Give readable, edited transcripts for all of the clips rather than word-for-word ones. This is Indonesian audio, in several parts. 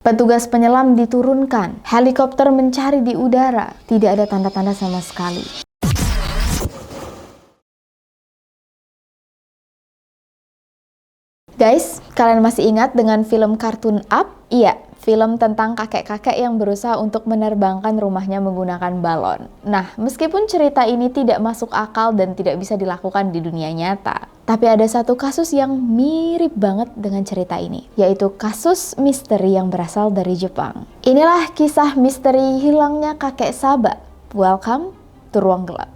Petugas penyelam diturunkan, helikopter mencari di udara, tidak ada tanda-tanda sama sekali. Guys, kalian masih ingat dengan film kartun Up? Iya, film tentang kakek-kakek yang berusaha untuk menerbangkan rumahnya menggunakan balon. Nah, meskipun cerita ini tidak masuk akal dan tidak bisa dilakukan di dunia nyata, tapi ada satu kasus yang mirip banget dengan cerita ini, yaitu kasus misteri yang berasal dari Jepang. Inilah kisah misteri hilangnya kakek Saba. Welcome to Ruang Gelap.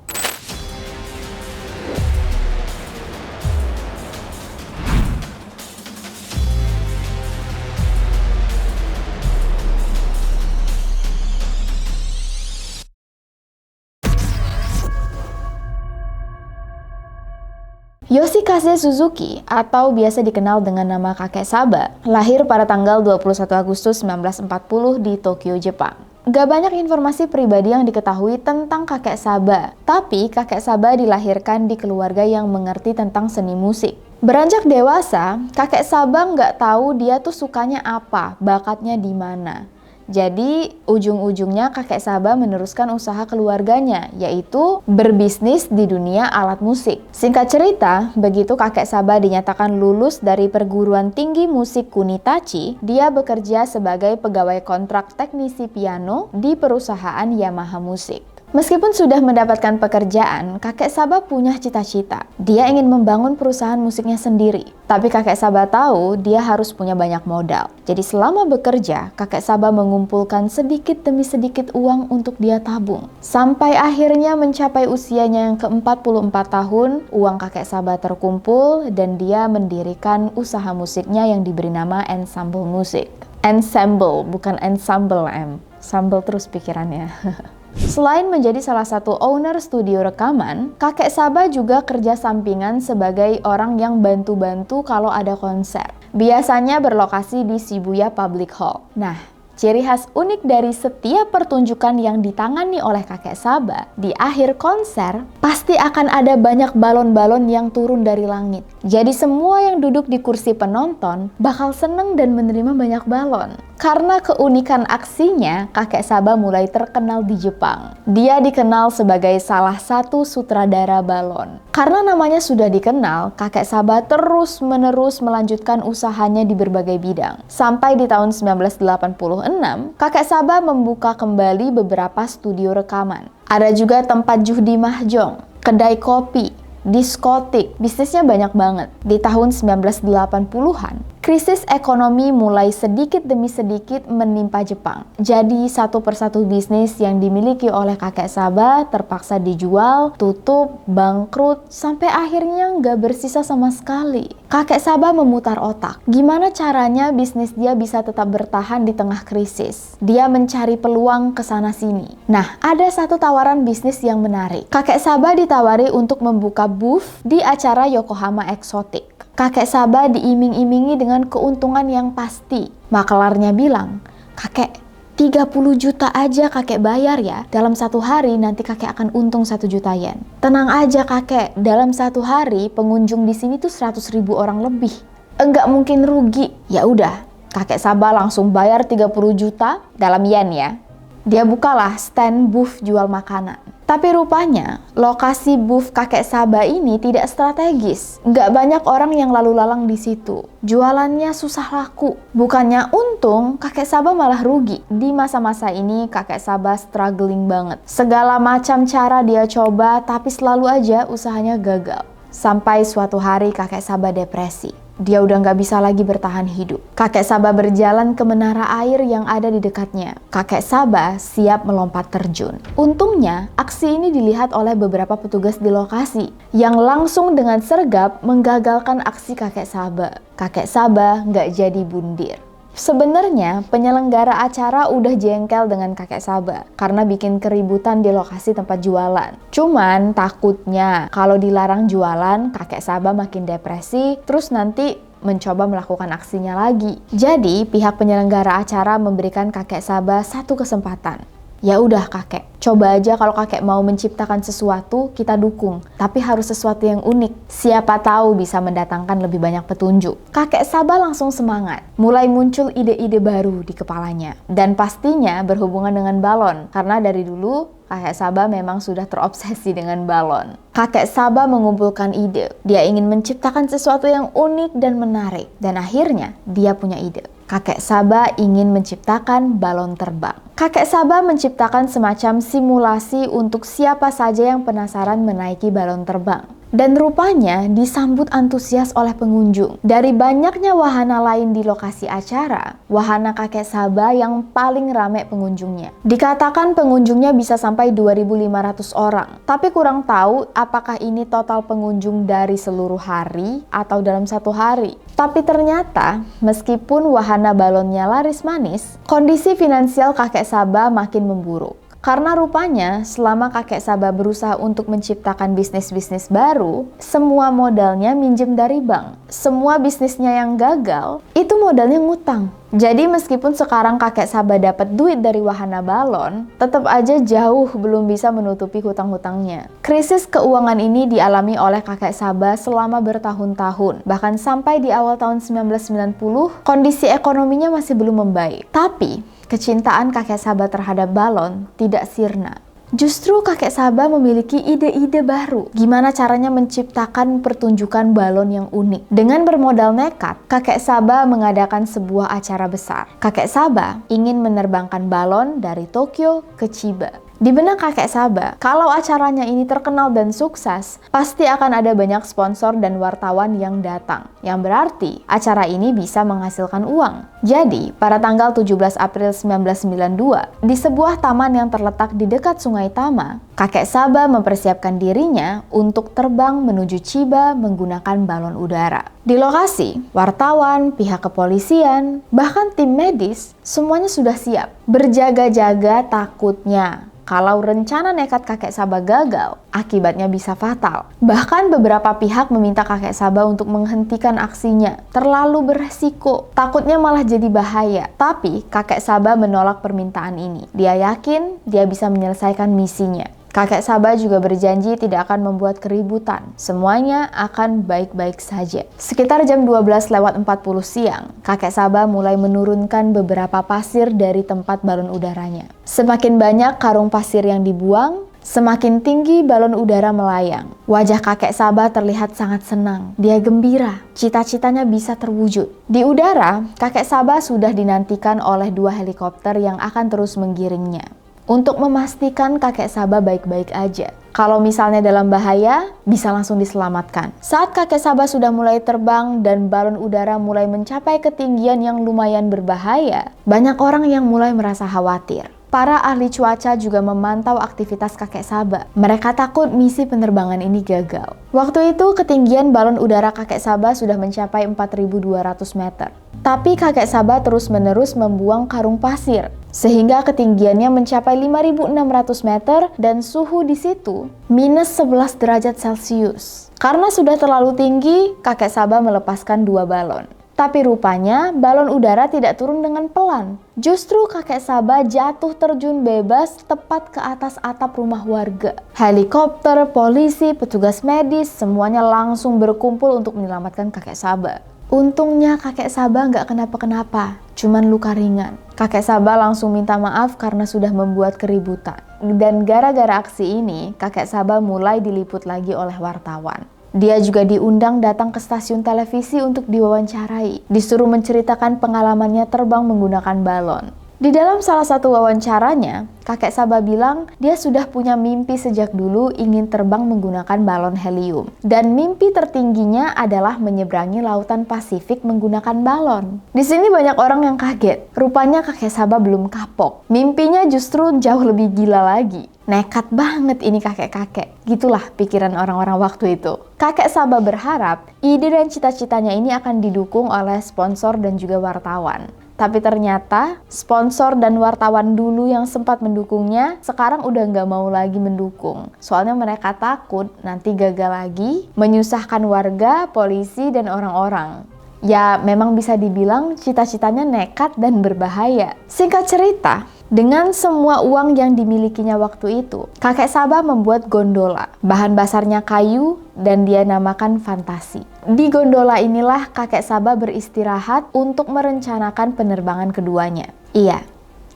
Yoshikaze Suzuki atau biasa dikenal dengan nama kakek Saba, lahir pada tanggal 21 Agustus 1940 di Tokyo, Jepang. Gak banyak informasi pribadi yang diketahui tentang kakek Saba, tapi kakek Saba dilahirkan di keluarga yang mengerti tentang seni musik. Beranjak dewasa, kakek Saba nggak tahu dia tuh sukanya apa, bakatnya di mana. Jadi, ujung-ujungnya kakek Saba meneruskan usaha keluarganya, yaitu berbisnis di dunia alat musik. Singkat cerita, begitu kakek Saba dinyatakan lulus dari perguruan tinggi musik Kunitachi, dia bekerja sebagai pegawai kontrak teknisi piano di perusahaan Yamaha Musik. Meskipun sudah mendapatkan pekerjaan, kakek Saba punya cita-cita. Dia ingin membangun perusahaan musiknya sendiri. Tapi kakek Saba tahu dia harus punya banyak modal. Jadi selama bekerja, kakek Saba mengumpulkan sedikit demi sedikit uang untuk dia tabung. Sampai akhirnya mencapai usianya yang ke-44 tahun, uang kakek Saba terkumpul dan dia mendirikan usaha musiknya yang diberi nama Ensemble Musik. Ensemble, bukan ensemble M. Sambel terus pikirannya. Selain menjadi salah satu owner studio rekaman, kakek Saba juga kerja sampingan sebagai orang yang bantu-bantu kalau ada konser. Biasanya berlokasi di Shibuya Public Hall. Nah, ciri khas unik dari setiap pertunjukan yang ditangani oleh kakek Saba, di akhir konser pasti akan ada banyak balon-balon yang turun dari langit. Jadi semua yang duduk di kursi penonton bakal seneng dan menerima banyak balon. Karena keunikan aksinya, kakek Saba mulai terkenal di Jepang. Dia dikenal sebagai salah satu sutradara balon. Karena namanya sudah dikenal, kakek Saba terus-menerus melanjutkan usahanya di berbagai bidang. Sampai di tahun 1986, kakek Saba membuka kembali beberapa studio rekaman. Ada juga tempat judi mahjong, kedai kopi, diskotik, bisnisnya banyak banget. Di tahun 1980-an, krisis ekonomi mulai sedikit demi sedikit menimpa Jepang. Jadi satu persatu bisnis yang dimiliki oleh kakek Saba terpaksa dijual, tutup, bangkrut, sampai akhirnya nggak bersisa sama sekali. Kakek Saba memutar otak, gimana caranya bisnis dia bisa tetap bertahan di tengah krisis. Dia mencari peluang ke sana sini. Nah, ada satu tawaran bisnis yang menarik. Kakek Saba ditawari untuk membuka booth di acara Yokohama Exotic. Kakek Saba diiming-imingi dengan keuntungan yang pasti. Makelarnya bilang, "Kakek, 30 juta aja kakek bayar ya. Dalam satu hari nanti kakek akan untung 1 juta yen. Tenang aja kakek, dalam satu hari pengunjung di sini tuh 100.000 orang lebih. Enggak mungkin rugi." Ya udah, kakek Saba langsung bayar 30 juta dalam yen ya. Dia bukalah stand booth jual makanan. Tapi rupanya, lokasi booth kakek Saba ini tidak strategis. Nggak banyak orang yang lalu lalang di situ. Jualannya susah laku. Bukannya untung, kakek Saba malah rugi. Di masa-masa ini, kakek Saba struggling banget. Segala macam cara dia coba, tapi selalu aja usahanya gagal. Sampai suatu hari kakek Saba depresi. Dia udah nggak bisa lagi bertahan hidup. Kakek Saba berjalan ke menara air yang ada di dekatnya. Kakek Saba siap melompat terjun. Untungnya, aksi ini dilihat oleh beberapa petugas di lokasi yang langsung dengan sergap menggagalkan aksi kakek Saba. Kakek Saba nggak jadi bundir. Sebenarnya penyelenggara acara udah jengkel dengan kakek Saba karena bikin keributan di lokasi tempat jualan. Cuman takutnya kalau dilarang jualan, kakek Saba makin depresi, terus nanti mencoba melakukan aksinya lagi. Jadi pihak penyelenggara acara memberikan kakek Saba satu kesempatan, Ya udah kakek, coba aja kalau kakek mau menciptakan sesuatu, kita dukung. Tapi harus sesuatu yang unik. Siapa tahu bisa mendatangkan lebih banyak petunjuk. Kakek Sabah langsung semangat. Mulai muncul ide-ide baru di kepalanya. Dan pastinya berhubungan dengan balon. Karena dari dulu kakek Sabah memang sudah terobsesi dengan balon. Kakek Sabah mengumpulkan ide. Dia ingin menciptakan sesuatu yang unik dan menarik. Dan akhirnya dia punya ide. Kakek Sabah ingin menciptakan balon terbang. Kakek Sabah menciptakan semacam simulasi untuk siapa saja yang penasaran menaiki balon terbang. Dan rupanya disambut antusias oleh pengunjung. Dari banyaknya wahana lain di lokasi acara, wahana kakek Sabah yang paling ramai pengunjungnya. Dikatakan pengunjungnya bisa sampai 2.500 orang. Tapi kurang tahu apakah ini total pengunjung dari seluruh hari atau dalam satu hari. Tapi ternyata, meskipun wahana balonnya laris manis, kondisi finansial kakek Sabah makin memburuk. Karena rupanya selama kakek Sabah berusaha untuk menciptakan bisnis-bisnis baru, semua modalnya minjem dari bank. Semua bisnisnya yang gagal, itu modalnya ngutang. Jadi meskipun sekarang kakek Sabah dapat duit dari wahana balon, tetap aja jauh belum bisa menutupi hutang-hutangnya. Krisis keuangan ini dialami oleh kakek Sabah selama bertahun-tahun. Bahkan sampai di awal tahun 1990, kondisi ekonominya masih belum membaik. Tapi kecintaan kakek Sabah terhadap balon tidak sirna. Justru kakek Sabah memiliki ide-ide baru. Gimana caranya menciptakan pertunjukan balon yang unik. Dengan bermodal nekat, kakek Sabah mengadakan sebuah acara besar. Kakek Sabah ingin menerbangkan balon dari Tokyo ke Chiba. Di benak kakek Sabah, kalau acaranya ini terkenal dan sukses, pasti akan ada banyak sponsor dan wartawan yang datang. Yang berarti, acara ini bisa menghasilkan uang. Jadi, pada tanggal 17 April 1992, di sebuah taman yang terletak di dekat Sungai Tama, kakek Sabah mempersiapkan dirinya untuk terbang menuju Chiba menggunakan balon udara. Di lokasi, wartawan, pihak kepolisian, bahkan tim medis, semuanya sudah siap. Berjaga-jaga takutnya kalau rencana nekat kakek Sabah gagal, akibatnya bisa fatal. Bahkan beberapa pihak meminta kakek Sabah untuk menghentikan aksinya. Terlalu beresiko, takutnya malah jadi bahaya. Tapi kakek Sabah menolak permintaan ini. Dia yakin dia bisa menyelesaikan misinya. Kakek Sabah juga berjanji tidak akan membuat keributan. Semuanya akan baik-baik saja. Sekitar jam 12:40 siang, kakek Sabah mulai menurunkan beberapa pasir dari tempat balon udaranya. Semakin banyak karung pasir yang dibuang, semakin tinggi balon udara melayang. Wajah kakek Sabah terlihat sangat senang. Dia gembira, cita-citanya bisa terwujud. Di udara, kakek Sabah sudah dinantikan oleh 2 helikopter yang akan terus menggiringnya. Untuk memastikan kakek Sabah baik-baik aja. Kalau misalnya dalam bahaya, bisa langsung diselamatkan. Saat kakek Sabah sudah mulai terbang dan balon udara mulai mencapai ketinggian yang lumayan berbahaya, banyak orang yang mulai merasa khawatir. Para ahli cuaca juga memantau aktivitas kakek Sabah. Mereka takut misi penerbangan ini gagal. Waktu itu ketinggian balon udara kakek Sabah sudah mencapai 4.200 meter. Tapi kakek Sabah terus-menerus membuang karung pasir, sehingga ketinggiannya mencapai 5.600 meter dan suhu di situ minus 11 derajat Celcius. Karena sudah terlalu tinggi, kakek Sabah melepaskan 2 balon. Tapi rupanya balon udara tidak turun dengan pelan. Justru kakek Sabah jatuh terjun bebas tepat ke atas atap rumah warga. Helikopter, polisi, petugas medis, semuanya langsung berkumpul untuk menyelamatkan kakek Sabah. Untungnya kakek Sabah nggak kenapa-kenapa, cuman luka ringan. Kakek Sabah langsung minta maaf karena sudah membuat keributan. Dan gara-gara aksi ini, kakek Sabah mulai diliput lagi oleh wartawan. Dia juga diundang datang ke stasiun televisi untuk diwawancarai. Disuruh menceritakan pengalamannya terbang menggunakan balon. Di dalam salah satu wawancaranya, kakek Sabah bilang dia sudah punya mimpi sejak dulu ingin terbang menggunakan balon helium. Dan mimpi tertingginya adalah menyeberangi lautan Pasifik menggunakan balon. Di sini banyak orang yang kaget. Rupanya kakek Sabah belum kapok. Mimpinya justru jauh lebih gila lagi. Nekat banget ini kakek-kakek. Gitulah pikiran orang-orang waktu itu. Kakek Sabah berharap ide dan cita-citanya ini akan didukung oleh sponsor dan juga wartawan. Tapi ternyata sponsor dan wartawan dulu yang sempat mendukungnya sekarang udah nggak mau lagi mendukung. Soalnya mereka takut nanti gagal lagi, menyusahkan warga, polisi, dan orang-orang. Ya memang bisa dibilang cita-citanya nekat dan berbahaya. Singkat cerita, Dengan semua uang yang dimilikinya waktu itu, kakek Saba membuat gondola. Bahan dasarnya kayu dan dia namakan Fantasi. Di gondola inilah kakek Saba beristirahat untuk merencanakan penerbangan keduanya. Iya,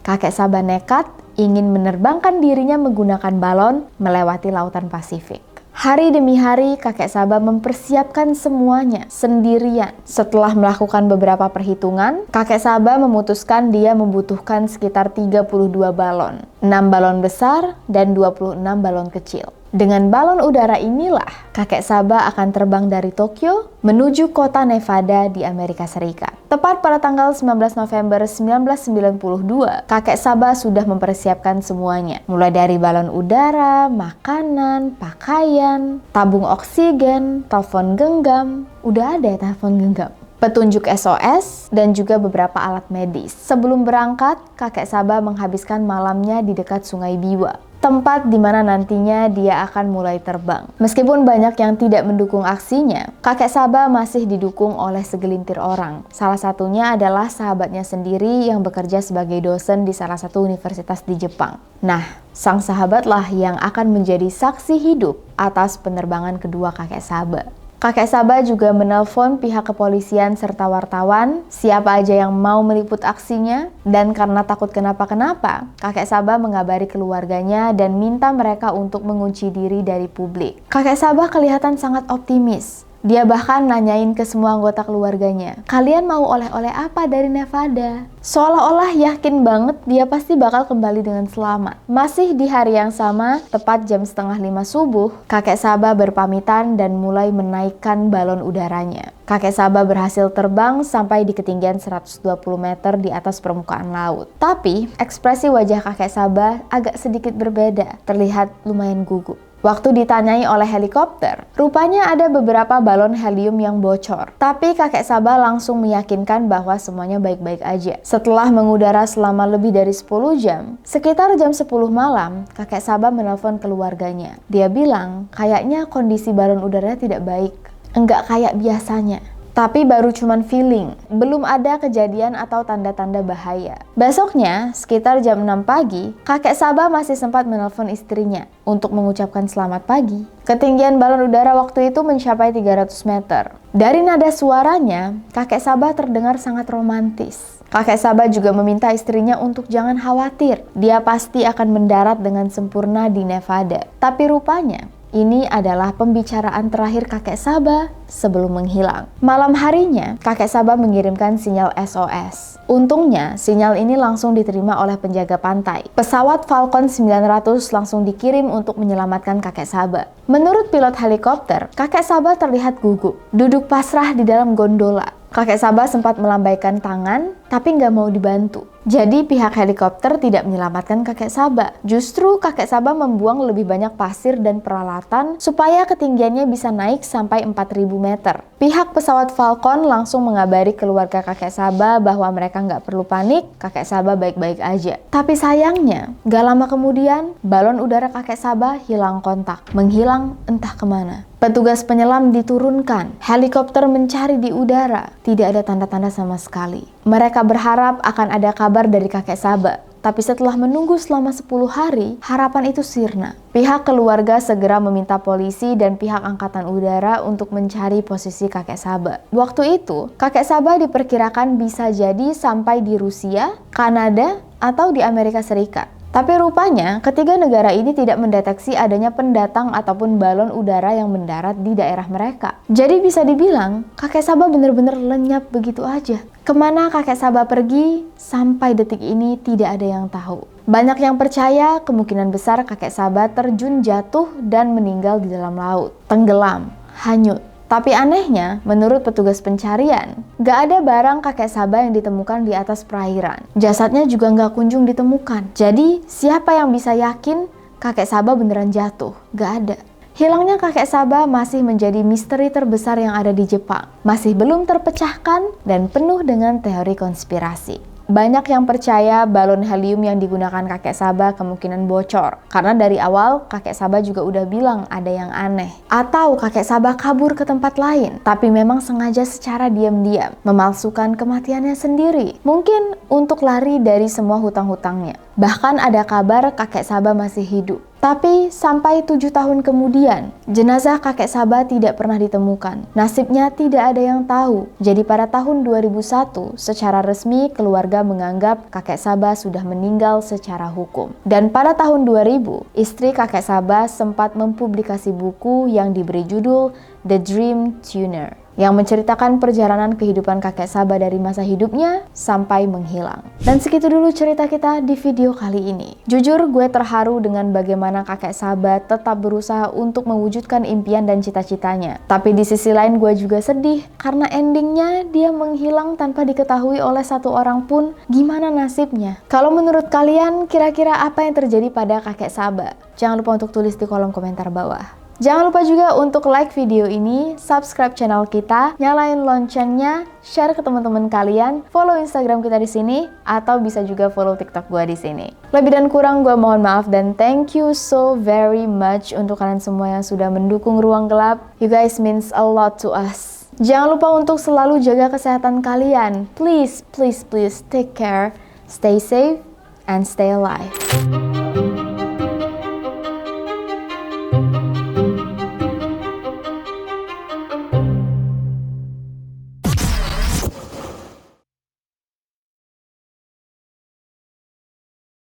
kakek Saba nekat ingin menerbangkan dirinya menggunakan balon melewati lautan Pasifik. Hari demi hari, kakek Saba mempersiapkan semuanya sendirian. Setelah melakukan beberapa perhitungan, kakek Saba memutuskan dia membutuhkan sekitar 32 balon. 6 balon besar dan 26 balon kecil. Dengan balon udara inilah, kakek Saba akan terbang dari Tokyo menuju kota Nevada di Amerika Serikat. Tepat pada tanggal 19 November 1992, kakek Saba sudah mempersiapkan semuanya. Mulai dari balon udara, makanan, pakaian, tabung oksigen, telepon genggam. Udah ada ya telepon genggam. Petunjuk SOS, dan juga beberapa alat medis. Sebelum berangkat, kakek Saba menghabiskan malamnya di dekat Sungai Biwa, tempat di mana nantinya dia akan mulai terbang. Meskipun banyak yang tidak mendukung aksinya, kakek Saba masih didukung oleh segelintir orang. Salah satunya adalah sahabatnya sendiri yang bekerja sebagai dosen di salah satu universitas di Jepang. Nah, sang sahabatlah yang akan menjadi saksi hidup atas penerbangan kedua kakek Saba. Kakek Saba juga menelpon pihak kepolisian serta wartawan, siapa aja yang mau meliput aksinya, dan karena takut kenapa-kenapa, kakek Saba mengabari keluarganya dan minta mereka untuk mengunci diri dari publik. Kakek Saba kelihatan sangat optimis. Dia bahkan nanyain ke semua anggota keluarganya, kalian mau oleh-oleh apa dari Nevada? Seolah-olah yakin banget dia pasti bakal kembali dengan selamat. Masih di hari yang sama, tepat jam 4:30 subuh, kakek Saba berpamitan dan mulai menaikkan balon udaranya. Kakek Saba berhasil terbang sampai di ketinggian 120 meter di atas permukaan laut. Tapi, ekspresi wajah kakek Saba agak sedikit berbeda, terlihat lumayan gugup. Waktu ditanyai oleh helikopter, rupanya ada beberapa balon helium yang bocor. Tapi kakek Saba langsung meyakinkan bahwa semuanya baik-baik aja. Setelah mengudara selama lebih dari 10 jam, sekitar jam 10 malam, kakek Saba menelpon keluarganya. Dia bilang, kayaknya kondisi balon udaranya tidak baik. Enggak kayak biasanya. Tapi baru cuman feeling, belum ada kejadian atau tanda-tanda bahaya. Besoknya, sekitar jam 6 pagi, kakek Saba masih sempat menelpon istrinya untuk mengucapkan selamat pagi. Ketinggian balon udara waktu itu mencapai 300 meter. Dari nada suaranya, kakek Saba terdengar sangat romantis. Kakek Saba juga meminta istrinya untuk jangan khawatir, dia pasti akan mendarat dengan sempurna di Nevada. Tapi rupanya, ini adalah pembicaraan terakhir kakek Saba sebelum menghilang. Malam harinya, kakek Saba mengirimkan sinyal SOS. Untungnya, sinyal ini langsung diterima oleh penjaga pantai. Pesawat Falcon 900 langsung dikirim untuk menyelamatkan kakek Saba. Menurut pilot helikopter, kakek Saba terlihat gugup, duduk pasrah di dalam gondola. Kakek Saba sempat melambaikan tangan, tapi nggak mau dibantu. Jadi pihak helikopter tidak menyelamatkan kakek Saba. Justru kakek Saba membuang lebih banyak pasir dan peralatan supaya ketinggiannya bisa naik sampai 4.000 meter. Pihak pesawat Falcon langsung mengabari keluarga kakek Saba bahwa mereka nggak perlu panik, kakek Saba baik-baik aja. Tapi sayangnya, nggak lama kemudian, balon udara kakek Saba hilang kontak, menghilang entah kemana. Petugas penyelam diturunkan, helikopter mencari di udara, tidak ada tanda-tanda sama sekali. Mereka berharap akan ada kabar dari kakek Saba. Tapi setelah menunggu selama 10 hari, harapan itu sirna. Pihak keluarga segera meminta polisi dan pihak angkatan udara untuk mencari posisi kakek Saba. Waktu itu, kakek Saba diperkirakan bisa jadi sampai di Rusia, Kanada, atau di Amerika Serikat. Tapi rupanya ketiga negara ini tidak mendeteksi adanya pendatang ataupun balon udara yang mendarat di daerah mereka. Jadi bisa dibilang kakek Saba benar-benar lenyap begitu aja. Kemana kakek Saba pergi sampai detik ini tidak ada yang tahu. Banyak yang percaya kemungkinan besar kakek Saba terjun jatuh dan meninggal di dalam laut, tenggelam, hanyut. Tapi anehnya, menurut petugas pencarian, gak ada barang kakek Saba yang ditemukan di atas perairan. Jasadnya juga gak kunjung ditemukan. Jadi, siapa yang bisa yakin kakek Saba beneran jatuh? Gak ada. Hilangnya kakek Saba masih menjadi misteri terbesar yang ada di Jepang. Masih belum terpecahkan dan penuh dengan teori konspirasi. Banyak yang percaya balon helium yang digunakan kakek Saba kemungkinan bocor. Karena dari awal kakek Saba juga udah bilang ada yang aneh. Atau kakek Saba kabur ke tempat lain, tapi memang sengaja secara diam-diam memalsukan kematiannya sendiri. Mungkin untuk lari dari semua hutang-hutangnya. Bahkan ada kabar kakek Saba masih hidup. Tapi sampai 7 tahun kemudian, jenazah kakek Saba tidak pernah ditemukan. Nasibnya tidak ada yang tahu. Jadi pada tahun 2001, secara resmi keluarga menganggap kakek Saba sudah meninggal secara hukum. Dan pada tahun 2000, istri kakek Saba sempat mempublikasi buku yang diberi judul The Dream Tuner, yang menceritakan perjalanan kehidupan kakek Saba dari masa hidupnya sampai menghilang. Dan segitu dulu cerita kita di video kali ini. Jujur gue terharu dengan bagaimana kakek Saba tetap berusaha untuk mewujudkan impian dan cita-citanya. Tapi di sisi lain gue juga sedih karena endingnya dia menghilang tanpa diketahui oleh satu orang pun gimana nasibnya. Kalau menurut kalian kira-kira apa yang terjadi pada kakek Saba? Jangan lupa untuk tulis di kolom komentar bawah. Jangan lupa juga untuk like video ini, subscribe channel kita, nyalain loncengnya, share ke teman-teman kalian, follow Instagram kita di sini, atau bisa juga follow TikTok gue di sini. Lebih dan kurang gue mohon maaf dan thank you so very much untuk kalian semua yang sudah mendukung Ruang Gelap. You guys means a lot to us. Jangan lupa untuk selalu jaga kesehatan kalian. Please, please, please take care, stay safe, and stay alive.